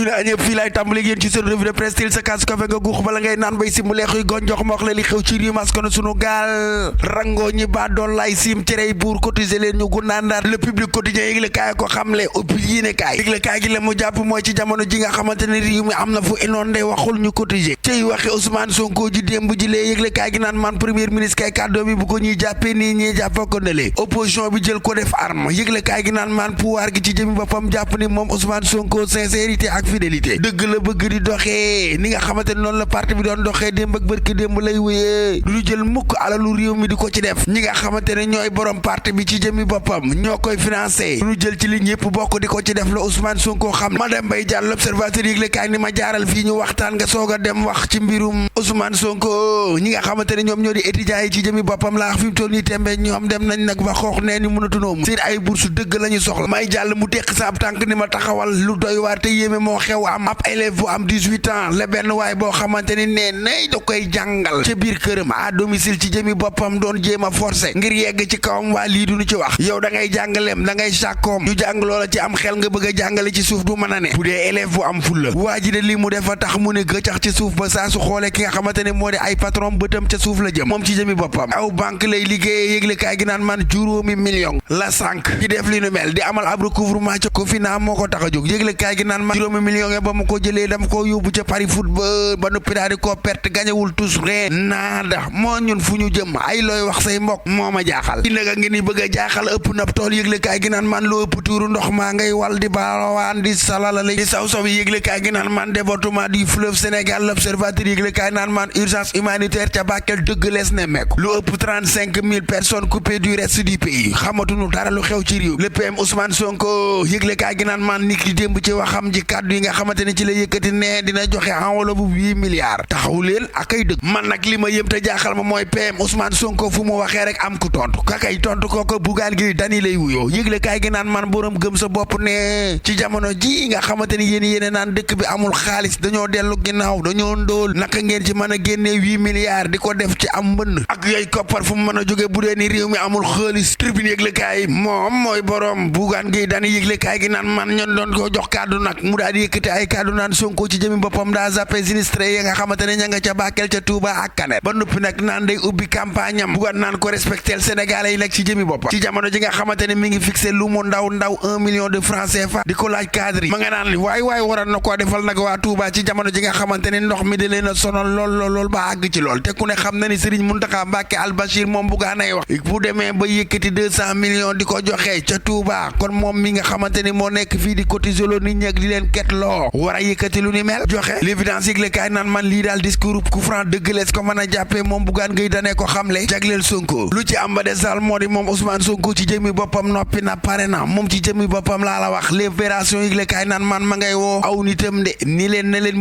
nuyu naa ñëpp fii laay tàmbali yéen ci seen revue de presse til sa kaas kafe nga guux bala ngay naan bay si mu leexuy gon jox ma wax la li xew ci réew maskanu sunu gaal rango ñi ba doon lay sim cerey buur cotiser leen ñu gu naandaat le public quotidien yëgle kaay ko xamle ubbi yéene kaay yëgle kaay gi la mu jàpp mooy ci jamono ji nga xamante ne réew mi am na fu inondé waxul ñu cotiser cey waxi Ousmane Sonko ji démb ji lee yëgle kaay gi naan man premier ministre kay kàddoo bi bu ko ñuy jàppee nii ñii jàppa ko ne opposition bi jël ko def arme yëgle kaay gi naan man pouvoir gi ci jëmi boppam jàpp ni moom Ousmane Sonko sincérité ak fidélité dëgg la bëgg di doxee ni nga xamante ne noonu la parti bi doon doxee démb ak bërki démb lay wéyee du jël mukk alalu réew mi di ko ci def ñi nga xamante ne ñooy borom parti bi ci jëmi boppam ñoo koy financé du jël ci li ñëpp bokk di ko ci def la Ousmane Sonko xam madame Mbaye Diallo l'observateur yëgle kaay ni ma jaaral fii ñu waxtaan nga soog a dem wax ci mbirum Ousmane Sonko ñi nga xamante ne ñoom ñoo di étudiants yi ci jëmi boppam laa fi mu toll nii tembe ñoom dem nañ nag ba xoox nee ni mënatunoo seen ay bourse dëgg la ñu soxla may jàll mu teq sa ab tànk ni ma taxawal lu doy waar te yéeme moo xew am ab élève bu am 18 ans la benn waay boo xamante ni nee nay da koy jàngal ca biir këram à domicile ci jëmi boppam doon jéem a forcé ngir yegg ci kawam waa lii duñu ci wax yow da ngay jàngaleem da ngay sàkkoom ñu jàng loola ci am xel nga bëgg a jàngale ci suuf du mën a ne bu dee élève bu am fulla waa ji de lii mu defa tax mu ne gëcax ci suuf ba saa su xoolee ki nga xamante ne moo di ay patron bëtam ca suuf la jëm moom ci jëmi boppam aw banque lay liggéeyee yëgle kaay gi naan man juróomi million la sànq ci def li nu mel di amal ab recouvrement ca Cofina moo ko tax a jóg yëgle kaay gi naan man juróomi million ba mu ko jëlee dama ko yóbbu ca Paris football ba noppi daal di koo perte gañewul tous rien naada moo ñun fu ñu jëm ay looy wax say mbokk moo ma jaaxal di nga ngi ni bëgg a jaaxal ëpp na tool yëgle kaay gi naan man lu ëpp tuuru ndox maa ngay wal di barawaan di salalale di saw yi yëgle kaay gi naan man département du fleuve Sénégal l'observateur yëgle kaay naan man urgence humanitaire ca Bakel dëgg lees ne mekk lu ëpp 35 000 personnes coupées du reste du pays xamatuñu dara lu xew ci réew le PM Ousmane Sonko yëgle kaay gi naan man nit ki démb ci waxam ji kàddu yi nga xamante ne ci la yëkkati ne dina joxe enveloppe bu 8 milliards taxaw leen ak ay dëgg man nag li ma yëm te jaaxal ma mooy PM Ousmane Sonko fu mu waxee rek am ku tontu kakay tontu kooko Bougane Gueye Dany lay wuyoo yëgle kaay gi naan man borom gëm sa bopp ne ci jamono ji nga xamante ni yéen naan dëkk bi amul xaalis dañoo dellu ginnaaw dañoo ndóol naka ngeen ci mën a génnee 8 milliards di ko def ci am mbënn ak yooyu koppar fu mu mën a jóge bu dee ni réew mi amul xaalis tribune yëgle kaay moom mooy borom Bougane Gueye Dany yëgle kaay gi naan man ñoon doon ko jox kàddu nag mu daal di yëkkati ay kàddu naan Sonko ci jëmi boppam daa zappé sinistré yi nga xamante ne ña nga ca Bakel ca Touba ak Kanet ba noppi nag naan day ubbi campagne am Bougane naan ko respectel Sénégalais yi nag ci jëmi boppam ci jamono ji nga xamante ne mi ngi fixé lu mu ndaw 1 million de francs CFA di ko laaj cadre yi ma nga naan waay waroon na koo defal nag waa Touba ci jamono ji nga xamante ne ndox mi da leen a sonal lool ba àgg ci lool te ku ne xam na ni Serigne Mountakha Mbacké Al Bachir moom Bougane ay wax bu demee ba yëkkati 200 millions di ko joxe ca Touba kon moom mi nga xamante ni moo nekk fii di cotiser loo nit ñi ak di leen ket loo war a yëkkati lu ni mel joxe l'évidence yëgle kaay naan man lii daal discours coup franc dëgg lees ko mën a jàppee moom Bougane Gueye Dany ko xamle jagleel Sonko lu ci am ba des daal moo di moom Ousmane Sonko ci jëmi boppam noppi na pare na moom ci jëmi boppam laa la wax libération yëgle kaay naan man ma ngay woo aw nitam de ni leen na leen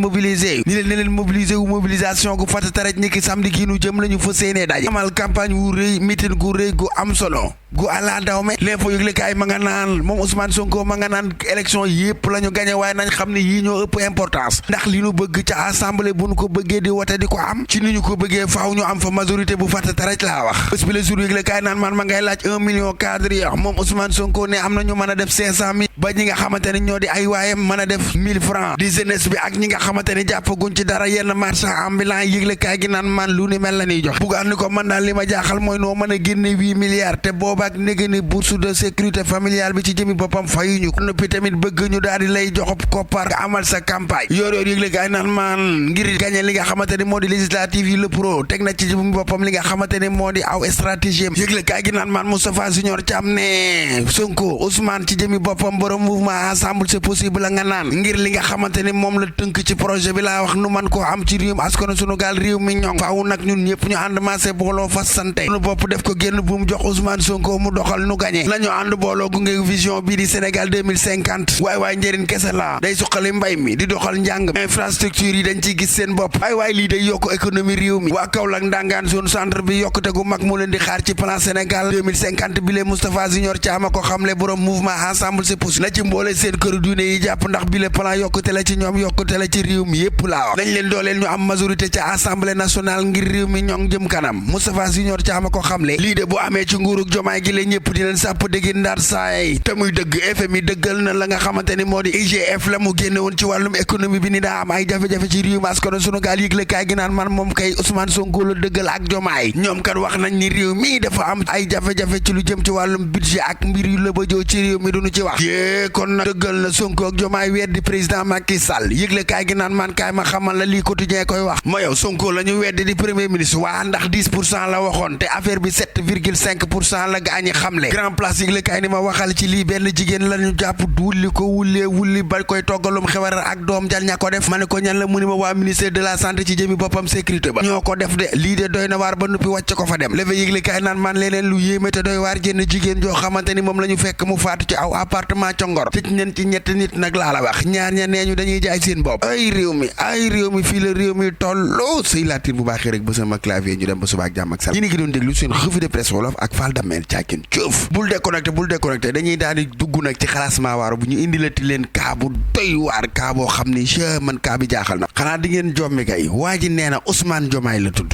mobiliser wu mobilisation gu fata taraj ni ki samedi kii nu jëm la ñu fa séenee daje amal campagne wu rëy meeting gu rëy gu am solo gu àla daw me l'info yëgle kaay ma nga naan moom Ousmane Sonko ma nga naan élection yëpp la ñu gañe waaye nañ xam ne yii ñoo ëpp importance ndax li ñu bëgg ca assemblée bu ñu ko bëggee di wote di ko am ci ni ñu ko bëggee faaw ñu am fa majorité bu fàtta taraj laa wax bés bi le jour yëgle kaay naan man ma ngay laaj 1 million cadre yi moom Ousmane Sonko ne am na ñu mën a def 500 000 ba ñi nga xamante ne ñoo di ay waayam mën a def 1000 francs di jeunesse bi ak ñi nga xamante ne jàppaguñ ci dara yenn marchand ambulant yëgle kaay gi naan man lu ni mel la ñuy jox Bougane ni ko man daal li ma jaaxal mooy noo mën a génne 8 milliards te boobaak néegi ni bourse de sécurité familiale bi ci jëmi boppam fayuñu ko noppi tamit bëgg ñu daal di lay jox koppar nga amal sa campagne yor yëgle kaay naan man ngir gagné li nga xamante ne moo di législative yi le pro teg na ci jëmi boppam li nga xamante ne moo di aw stratégie yëgle kaay gi naan man Moustapha Junior Thiam ne Sonko Ousmane ci jëmi boppam borom mouvement ensemble c'est possible la nga naan ngir li nga xamante ne moom la tënk ci projet bi laa wax nu man koo am ci réewum askanu sunu gaal réew mi ñoŋ faaw nag ñun ñëpp ñu ànd maase booloo fas sante nu bopp def ko génn bu mu jox Ousmane Sonko mu doxal nu gagné la ñu ànd booloo gunge vision bii di Sénégal 2050 waay njëriñ kese la day suqali mbay mi di doxal njàng infrastructure yi dañ ciy gis seen bopp waay lii day yokk économie réew mi waa Kaolack ndangaan zone centre bi yokkute gu mag moo leen di xaar ci plan Sénégal 2050 bi le Moustapha Junior Thiam ko xamle borom mouvement ensemble c'est possible na ci mboole seen këru diine yi jàpp ndax bi le plan yokkute la ci ñoom yokkute la ci réew mi yépp laa wax nañ leen dooleel ñu am majorité ca assemblée nationale ngir réew mi ñoŋ jëm kanam Moustapha Junior Thiam ko xamle lii de bu amee ci nguurug Diomaye jomaay gi la ñëpp di leen sàpp dégg ndar saay te muy dëgg FMI dëggal na la nga xamante ni moo di IGF la mu génne woon ci wàllum économie bi ni daa am ay jafe-jafe ci réew mi askanu sunu gaal yëgle kaay gi naan man moom kay Ousmane Sonko la dëggal ak jomaay ñoom kat wax nañ ni réew mi dafa am ay jafe-jafe ci lu jëm ci wàllum budget ak mbir yu la bëjoo ci réew mi duñu ci wax yée kon nag dëggal na Sonko ak jomaay weddi président Macky Sall yëgle kaay gi naan man kaay ma xamal la lii quotidien koy wax ma yow Sonko la ñu weddi di premier ministre waa ndax 10% la waxoon te affaire bi 7,5% la gaañi xamle grand place yëgle kaay ni ma waxal ci lii benn jigéen la ñu jàpp wulli ko wulli ba koy toggalum xewar ak doom jal ña ko def ma ne ko ñan la mu ni ma waa ministère de la santé ci jëmi boppam sécurité ba ñoo ko def de lii de doy na waar ba nuppi wàcc ko fa dem lefe yëgle kaay naan man leneen lu yéeme te doy waar jënn jigéen joo xamante ni moom la ñu fekk mu faatu ci aw appartement ca Ngor tëj nañ ci ñetti nit nag laa la wax ñaar ña nee ñu dañuy jaay seen bopp ay réew mi fii la réew mi tolloo sëy laatir bu baaxee rek ba sama clavier ñu dem ba suba ak jàmm ak sal ñi ngi doon déglu seen revue de presse wolof ak Fall Damel caakin cëf bul déconnecté dañuy daal di dugg nag ci xalaasmaa waaru bu ñu indilati leen kaa bu doy waar kaa boo xam ni man kaa bi jaaxal na xanaa di ngeen jommi kay waa ji nee na Ousmane Diomaye la tudd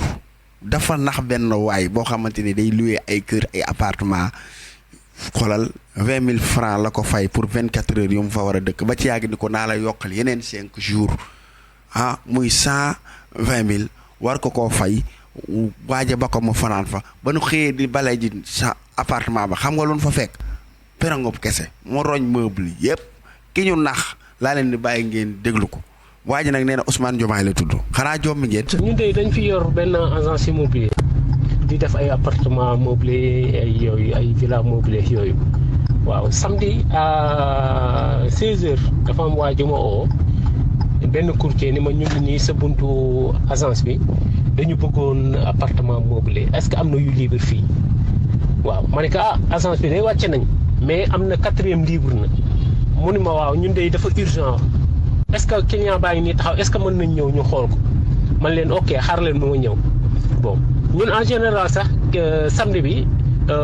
dafa nax benn waay boo xamante ni day loué ay kër ay appartement xoolal 20 000 francs la ko fay pour 24 heures yu mu fa war a dëkk ba ci yàgg ni ko naa la yokkal yeneen 5 jours muy 120 000 war ko koo fay waaja ba ko mu fanaan fa ba nu xëyee di balay ji sa appartement ba xam nga lu fa fekk perangob kese mu roñ meuble yépp ki ñu nax laa leen di bàyyi ngeen déglu ko waa ji nag nee na Ousmane Diomaye la tudd xanaa jommi ngeen. ñun de dañ fi yor benn agence immobilier di def ay appartement meublé ay yooyu ay villa meublé yooyu waaw samedi à 16h dafa am waa ju ma oo benn courtier ni ma ñu ngi nii sa buntu agence bi dañu bëggoon appartement meublé est-ce que am na yu libre fii waaw ma ne ko agence bi day wàcce nañ mais am na 4e libre na mu ni ma waaw ñun de dafa urgent est-ce que client baa ngi nii taxaw est-ce que mën nañ ñëw ñu xool ko man leen ok xaar leen ma ñëw bon ñun en général sax samedi bi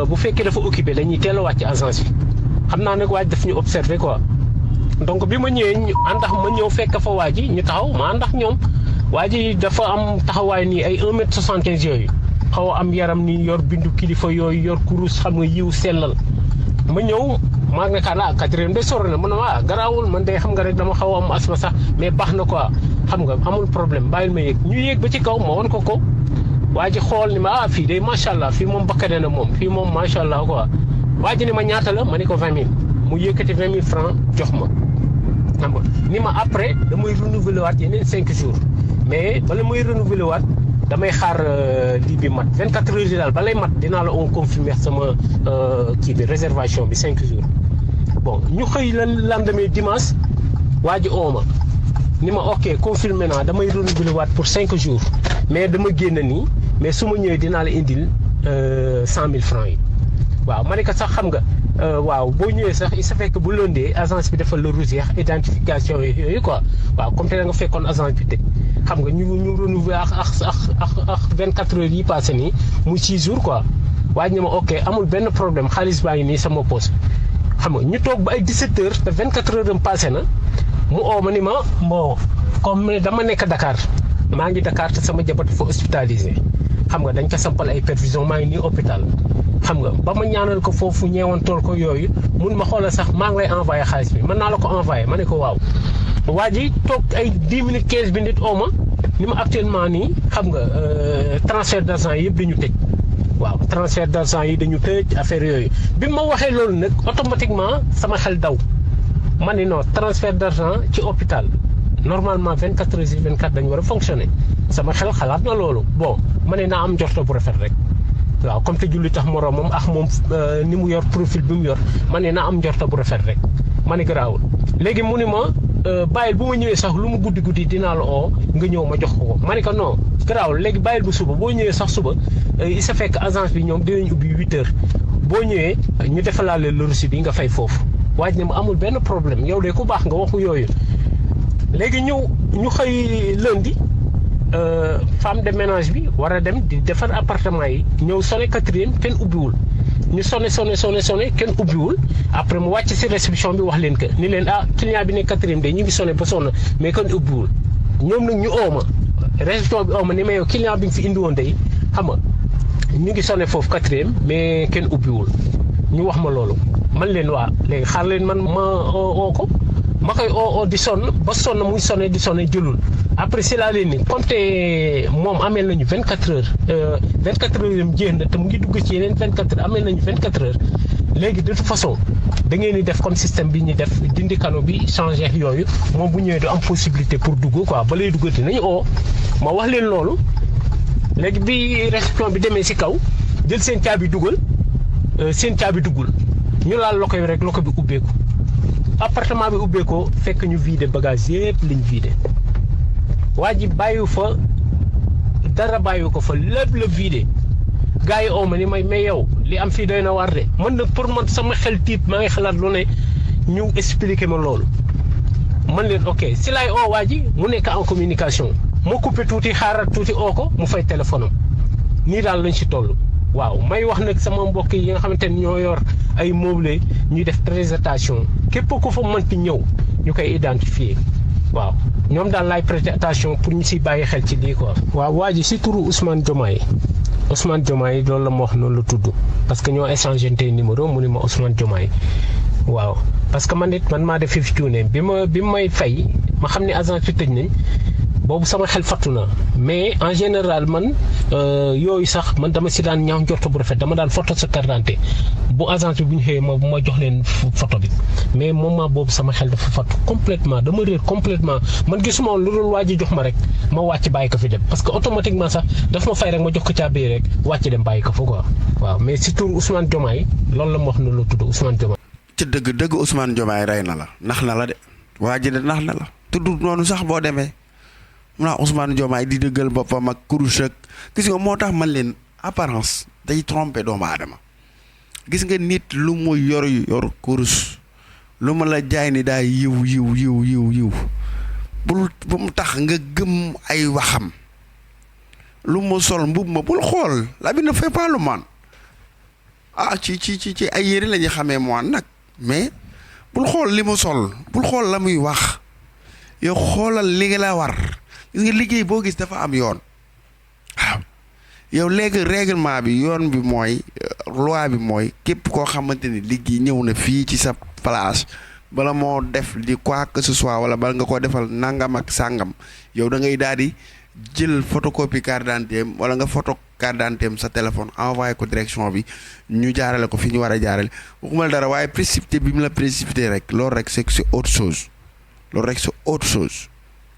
bu fekkee dafa occupé dañuy teel a wàcc agence bi xam naa nag waaj daf ñu observé quoi donc bi ma ñëwee ñu àndax ma ñëw fekk fa waa ji ñu taxaw ma àndax ñoom waa ji dafa am taxawaay nii ay 1m75 yooyu xaw a am yaram nii yor bindu kilifa yooyu yor kurus xam nga yiw sellal ma ñëw maa ngi ne kaa la 4e de sori na man garaawul man de xam nga rek dama xaw a am asma sax mais baax na quoi xam nga amul problème bàyyil ma yéeg ñu yéeg ba ci kaw ma won ko waa ji xool ni ma fii de macha allah fii moom bakkane na moom fii moom macha allah quoi waa ji ni ma ñaata la ma ne ko 20 000 mu yëkkati 20 000 francs jox ma xam nga ni ma après damay renouveler waat yeneen 5 jours mais bala muy renouveler waat damay xaar lii bi mat 24 heures yi daal balay mat dinaa la on confirmer sama kii bi réservation bi 5 jours bon ñu xëy la lendemain dimanche waa ji ooma ni ma ok confirmé naa damay renouveler waat pour 5 jours mais dama génn nii mais su ma ñëwee dinaa la indil 100 000 francs yi waaw ma ne ko sax xam nga waaw boo ñëwee sax il se fait que bu lëndee agence bi dafa la routière identification yooyu quoi waaw comme te da nga fekkoon agence bi tëj xam nga ñu renouveler ak 24 heures yi passé nii muy 6 jours quoi waaye ñu ma ok amul benn problème xaalis baa ngi nii sama poche xam nga ñu toog ba ay 17 heures te 24 heures am passé na mu oo ma ni ma bon comme dama nekk Dakar maa ngi Dakar te sama jabar dafa hospitalisé xam nga dañ ko sampal ay perfusion maa ngi nii hôpital xam nga ba ma ñaanal ko foofu ñeewantool ko yooyu mun ma xoolal sax maa ngi lay envoyé xaalis bi mën naa la ko envoyé ma ne ko waaw waa ji toog ay 10 minutes 15 minutes oo ma ni ma actuellement nii xam nga transfert d'argent yëpp dañu tëj waaw transfert d'argent yi dañu tëj affaire yooyu bi ma waxee loolu nag automatiquement sama xel daw ma ne non transfert d'argent ci hôpital normalement 24 heures sur 24 dañu war a fonctionner sama xel xalaat na loolu bon ma ne naa am njorto bu rafet rek waaw comme te julli tax moroomam ak moom ni mu yor profil bi mu yor ma ne naa am njorto bu rafet rek ma ne garaawul léegi mu ni ma bàyyil bu ma ñëwee sax lu mu guddi dinaa la oo nga ñëw ma jox ko ma ne ko non garaawul léegi bàyyil bu suba boo ñëwee sax suba il se fait que agence bi ñoom dinañ ubbi 8 heures boo ñëwee ñu defalaale le reçu bi nga fay foofu waaj ne ma amul benn problème yow de ku baax nga waxu yooyu léegi ñu xëy lundi femme de ménage bi war a dem di defar appartement yi ñëw sonné 4e kenn ubbiwul ñu sonné kenn ubbiwul après mu wàcc ci réception bi wax leen que ni leen client bi ne 4e de ñu ngi sonné ba sonn mais kenn ubbiwul ñoom nag ñu ooma réception bi ooma ni ma yow client bi nga fi indi woon day xam nga ñu ngi sonné foofu 4e mais kenn ubbiwul ñu wax ma loolu man leen waa léegi xaar leen man ma oo ko ma koy oo di sonn ba sonn muy sonné di sonné jëlul après si laa leen ni compte moom amee nañu 24 heures 24 heures yam jeex na te mu ngi dugg ci yeneen 24 heures amee nañu 24 heures léegi de toute façon da ngeen di def comme système bi ñu def dindi canaux bi changé yooyu moom bu ñëwee du am possibilité pour dugg quoi ba lay duggati nañu oo ma wax leen loolu léegi bi réception bi demee si kaw jël seen caabi dugal seen caabi duggul ñu laal loko bi rek loko bi ubbeeku appartement bi ubbeekoo fekk ñu vidé bagage yëpp liñ vidé waa ji bàyyiwu fa dara bàyyiwu ko fa lépp la vidé gars yi oo ma ni mais yow li am fii doy na war de man na pour man sama xel tiit maa ngi xalaat lu ne ñu expliqué ma loolu man leen ok si laay oo waa ji mu nekk en communication ma coupé tuuti xaaral tuuti oo ko mu fay téléphone am nii daal lañ si toll waaw may wax nag sama mbokk yi nga xamante ni ñoo yor ay meublé ñuy def très attention képp ku fa mënti ñëw ñu koy identifier waaw ñoom daal laay prêter attention pour ñu siy bàyyi xel ci lii quoi. waaw waa ji si turu Ousmane Diomaye loolu la ma wax noonu la tudd parce que ñoo échangé tey numéro mu ni ma Ousmane Diomaye waaw parce que man maa def fi cuune bi may fay ma xam ne agence bi tëj nañ boobu sama xel fattu na mais en général man yooyu sax man dama si daan ñaaw njort bu rafet dama daan photo sa carte d'identité bu agence bi bu ñu xëyee ma jox leen photo bi mais moment boobu sama xel dafa fattu complètement dama réer complètement man gisuma woon lu dul waa ji jox ma rek ma wàcc bàyyi ko fi dem parce que automatiquement sax daf ma fay rek ma jox ko caabi rek wàcc dem bàyyi ko fa quoi waaw mais si tur Ousmane Diomaye loolu la ma wax ne la tudd Ousmane Diomaye. ci dëgg Ousmane Diomaye rey na la nax na la de waa ji de nax na la tudd noonu sax boo demee. mu naa Ousmane Diomaye di dëggal boppam ak kurus ak gis nga moo tax man leen apparence day tromper doomu aadama gis nga nit lu mu yor kurus lu ma la jaay ni daa yiw bul bu mu tax nga gëm ay waxam lu mu sol mbub ma bul xool la bi ne fait pas le moine ci ay yére la ñuy xamee moine nag mais bul xool li mu sol bul xool la muy wax yow xoolal li nga la war gis nga liggéey boo gis dafa am yoon waaw yow léegi règlement bi yoon bi mooy loi bi mooy képp koo xamante ni liggéey ñëw na fii ci sa place bala moo def di quoi que ce soit wala bala nga ko defal nangam ak sàngam yow da ngay daal di jël photocopie carte d'identité wala nga photo carte d'identité sa téléphone envoyé ko direction bi ñu jaarale ko fi ñu war a jaarale waxuma dara waaye précipité bi mu la précipité rek loolu rek c'est autre chose loolu rek c'est autre chose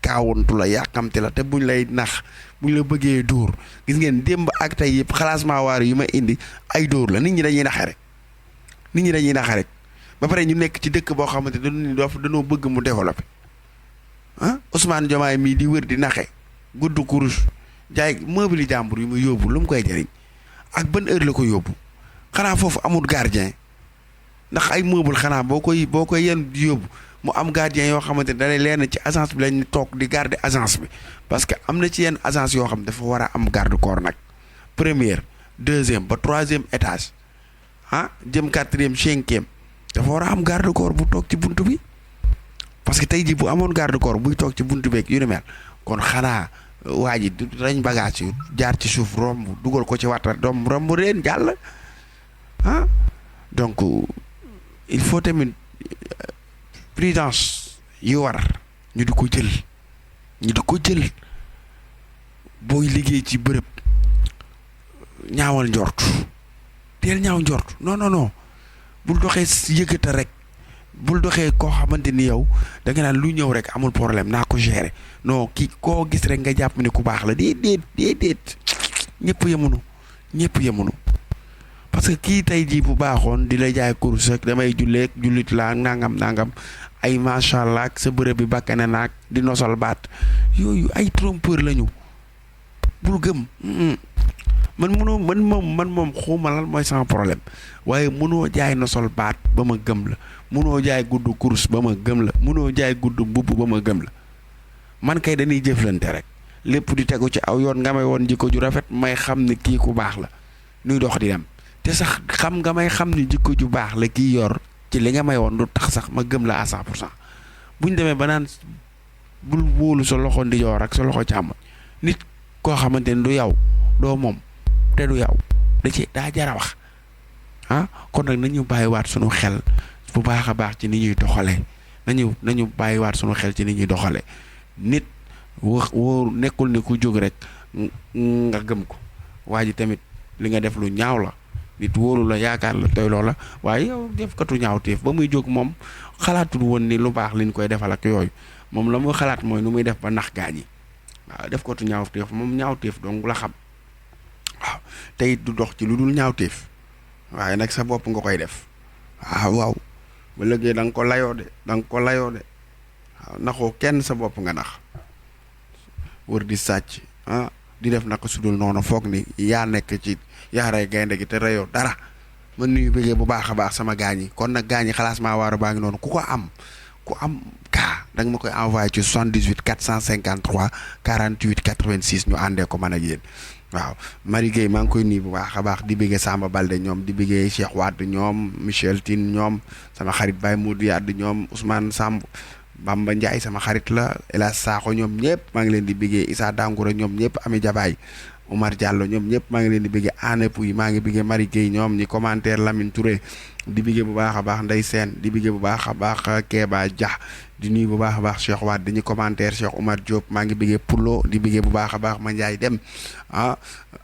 kaawantu la yàqamte la te buñ lay nax buñ la bëggee dóor gis ngeen démb ak tey yëpp xalaasmaa waar yi ma indi ay dóor la nit ñi dañuy naxe rek ba pare ñu nekk ci dëkk boo xamante dañoo bëgg mu développé Ousmane Diomaye mii di wër di naxe gudd kurus jaay meuble yi jàmbur yi mu yóbbu lu mu koy jëriñ ak ban heure la ko yóbbu xanaa foofu amul gardien ndax ay meuble xanaa boo koy yenn di yóbbu mu am gardien yoo xamante ne dalay leer na ci agence bi lañ toog di garder agence bi parce que am na ci yenn agence yoo xam dafa war a am garde corps nag première deuxième ba troisième étage jëm quatrième cinquième dafa war a am garde corps bu toog ci buntu bi parce que tey jii bu amoon garde corps buy toog ci buntu beeg yu ni mel kon xanaa waa ji dañ bagage yu jaar ci suuf romb dugal ko ci watta romb reen jàll donc il faut tamit prudence yi war ñu di ko jël booy liggéey ci bërëb ñaawal njort teel ñaaw njort non bul doxee yëkkata rek bul doxee koo xamante ni yow da nga naan lu ñëw rek amul problème naa ko gérer non kii koo gis rek nga jàpp ne ku baax la déedéet ñëpp yemunu parce que kii tey jii bu baaxoon di la jaay course ak damay jullit laa nangam ay macha allah ak sa bërëb bi bakkane naag di nosal baat yooyu ay trompeur lañu bul gëm man moom xuma lan mooy sama problème waaye mënoo jaay nosal baat ba ma gëm la mënoo jaay gudd course ba ma gëm la mënoo jaay gudd mbubb ba ma gëm la man kay dañuy jëflante rek lépp di tegu ci aw yoon nga may woon jikko ju rafet may xam ne kii ku baax la nuy dox di dem te sax xam nga may xam ni jikko ju baax la kii yor ci li nga may woon du tax sax ma gëm la à 100% bu ñu demee ba naan bul wóolu sa loxo ndijoor ak sa loxo càmmoñ nit koo xamante ni du yow doo moom te du yow daa jara wax kon nag nañu bàyyiwaat sunu xel bu baax a baax ci ni ñuy doxale nañu bàyyiwaat sunu xel ci ni ñuy doxale nit wóor nekkul ne ku jóg rek nga gëm ko waa ji tamit li nga def lu ñaaw la nit wóoru la yaakaar la doy loola waaye yow defkatu ñaawteef ba muy jóg moom xalaatul woon ni lu baax liñ koy defal ak yooyu moom la muy xalaat mooy nu muy def ba nax gaañ yi waaw defkatu ñaawteef moom ñaawteef dong la xam waaw te it du dox ci lu dul ñaawteef waaye nag sa bopp nga koy def waaw ba léegi da nga ko layoo de waaw naxoo kenn sa bopp nga nax wër di sàcc di def naka sudul noonu foog ni yaa nekk ci yaa rey gaynde gi te reyoo dara man nuyu bëggee bu baax a baax sama gaañ yi kon nag gaañ yi xalaas maa waaru baa ngi noonu ku am kaa da nga ma koy envoyé ci 78 453 48 86 ñu àndee ko man ak yéen waaw Marie Gueye maa ngi koy nuyu bu baax a baax di bëggee Samba Balde ñoom di bëggee Cheikh Wade ñoom Michel Tine ñoom sama xarit Baye Modou Yade ñoom Ousmane Samb Bamba Ndiaye sama xarit la Elas Sakho ñoom ñëpp maa ngi leen di bëggee Issa Dangoura ñoom ñëpp Ami Jabaay Omar Diallo ñoom ñëpp maa ngi leen di bëggee Anne Pouy maa ngi bëggee Marie Gueye ñoom ñi commentaire Lamine Touré di bëggee bu baax a baax Ndeye Sène di bëggee bu baax a baax Kéba Dia di nuyu bu baax a baax Cheikh Wade dañuy commentaire Cheikh Omar Diop maa ngi bëggee Poulo di bëggee bu baax a baax Mandiaye Dem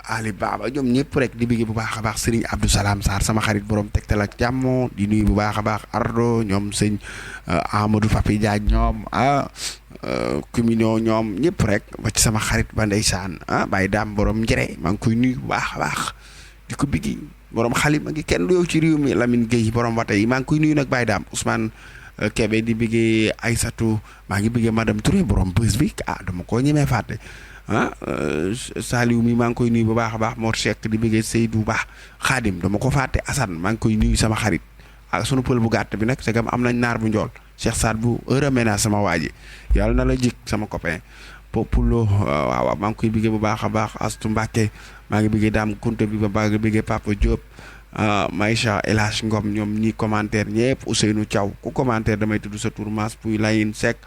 Ali Baba ñoom ñëpp rek di bëggee bu baax a baax Serigne Abdou Salam Sarr sama xarit borom Tektal ak jàmm di nuyu bu baax a baax Ardo ñoom sëñ Amadou Papi Diagne ñoom Kumino ñoom ñëpp rek ba ci sama xarit ba ndeysaan Baye Dame borom njëre maa ngi koy nuyu bu baax a baax di ko biggi borom xalima gi kenn du yow ci réew mi Lamine Gueye borom wata yi maa ngi koy nuyu nag Baye Dame Ousmane Kébé di bëggee Aïssatou maa ngi bëggee madame Touré borom bës bi dama koo ñemee fàtte Saliou mi maa ngi koy nuyu bu baax a baax Mor Cheikh di bëggee Seydou Ba Khadim dama ko fàtte Assane maa ngi koy nuyu sama xarit sunu pël bu gàtt bi nag c'est que am nañ naar bu njool Cheikh Saad bu heure ménage sama waa ji yàlla na la jik sama copain Populo waaw maa ngi koy bëggee bu baax a baax Astou Mbacké maa ngi bëggee Dame Kounta bi maa ngi bëggee Papa Diop Maïcha El Hadj Ngom ñoom ñi commentaire ñëpp Ousseynou Thiaw ku commentaire damay tudd sa tour Mass Pouy Layine Seck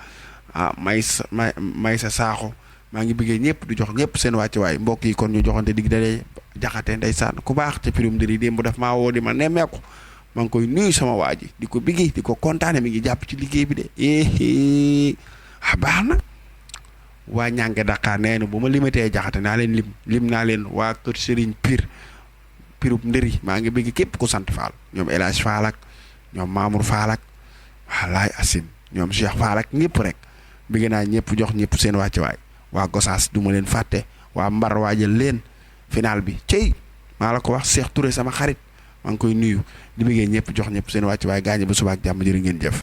Maysa Sakho maa ngi bëggee ñëpp di jox ñëpp seen wàccuwaay mbokk yi kon ñu joxante dig dalee jaxate ndeysaan ku baax ca pirum ndëri démb daf maa woo di ma nemmeeku maa ngi koy nuyu sama waa ji di ko biggi di ko kontaane mi ngi jàpp ci liggéey bi de baax na waa ñànge Dakar nee na bu ma limatee jaxate naa leen lim naa leen waa kër Serigne pirub ndëri maa ngi bëgg képp ku sant Fall ñoom El Hadj Fall ak ñoom Mamour Fall ak walaay Asim ñoom Cheikh Fall ak ñëpp rek bëgg naa ñëpp jox ñëpp seen wàccuwaay waa Gosaas du ma leen fàtte waa Mbar waajal leen final bi cey maa la ko wax Cheikh Touré sama xarit maa ngi koy nuyu di bëggee ñëpp jox ñëpp seen wàccuwaay gaañe ba suba ak jàmm jërë ngeen jëf